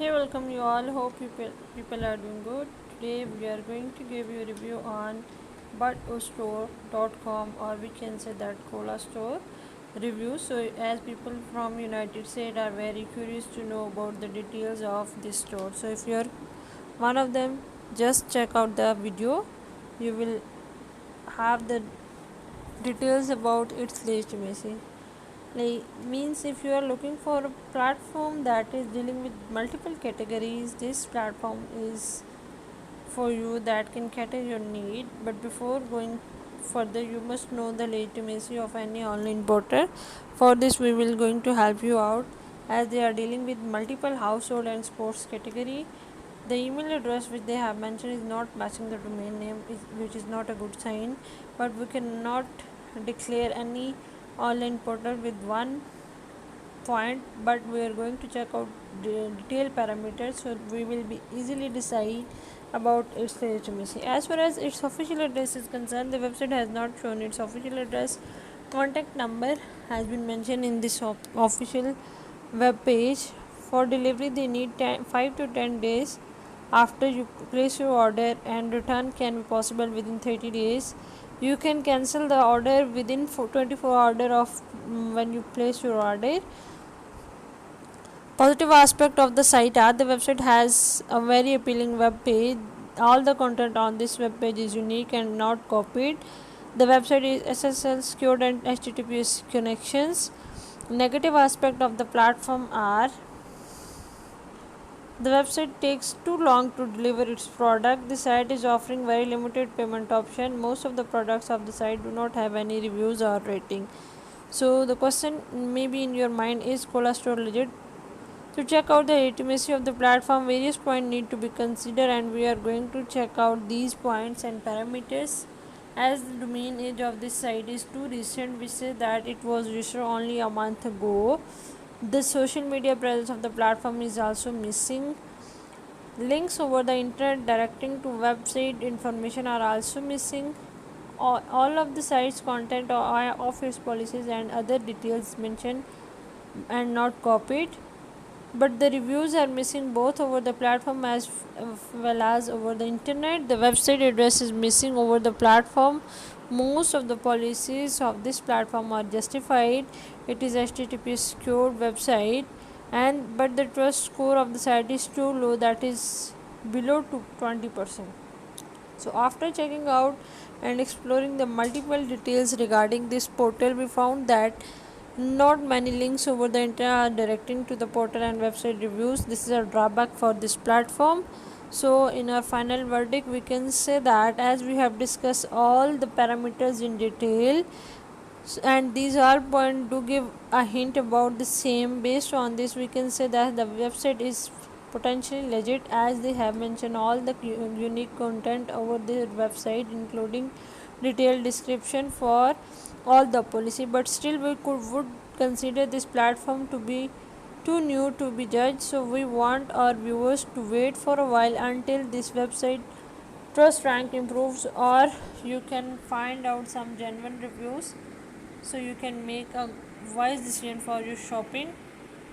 Hey, welcome you all. Hope people are doing good. Today we are going to give you a review on butostore.com, or we can say that Cola Store review. So as people from United States are very curious to know about the details of this store. So if you're one of them, just check out the video. You will have the details about its legitimacy. Like, means if you are looking for a platform that is dealing with multiple categories, this platform is for you that can cater your need. But before going further, you must know the legitimacy of any online portal. For this we will going to help you out, as they are dealing with multiple household and sports category. The email address which they have mentioned is not matching the domain name, which is not a good sign. But we cannot declare any online portal with one point, but we are going to check out the detailed parameters, so we will be easily decide about its legitimacy. As far as its official address is concerned, the website has not shown its official address. Contact number has been mentioned in this official web page. For delivery they need 5 to 10 days after you place your order, and return can be possible within 30 days. You can cancel the order within 24 hours of when you place your order. Positive aspect of the site are the website has a very appealing web page. All the content on this web page is unique and not copied. The website is SSL secured and HTTPS connections. Negative aspect of the platform are the website takes too long to deliver its product. The site is offering very limited payment option. Most of the products of the site do not have any reviews or rating. So the question may be in your mind, is Cola Store legit? To check out the legitimacy of the platform, various points need to be considered, and we are going to check out these points and parameters. As the domain age of this site is too recent, we say that it was registered only a month ago. The social media presence of the platform is also missing. Links over the internet directing to website information are also missing. All of the site's content of its policies and other details mentioned and not copied, but the reviews are missing both over the platform as well as over the internet. The website address is missing over the platform. Most of the policies of this platform are justified. It is HTTP secured website, and but the trust score of the site is too low, that is below to 20%. So after checking out and exploring the multiple details regarding this portal, we found that not many links over the internet are directing to the portal and website reviews. This is a drawback for this platform. So in our final verdict, we can say that as we have discussed all the parameters in detail, and these all points do give a hint about the same. Based on this, we can say that the website is potentially legit, as they have mentioned all the unique content over their website, including detailed description for all the policy. But still we would consider this platform to be too new to be judged, so we want our viewers to wait for a while until this website trust rank improves, or you can find out some genuine reviews, so you can make a wise decision for your shopping.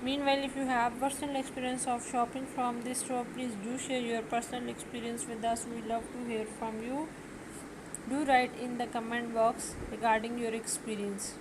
Meanwhile, if you have personal experience of shopping from this store, please do share your personal experience with us. We love to hear from you. Do write in the comment box regarding your experience.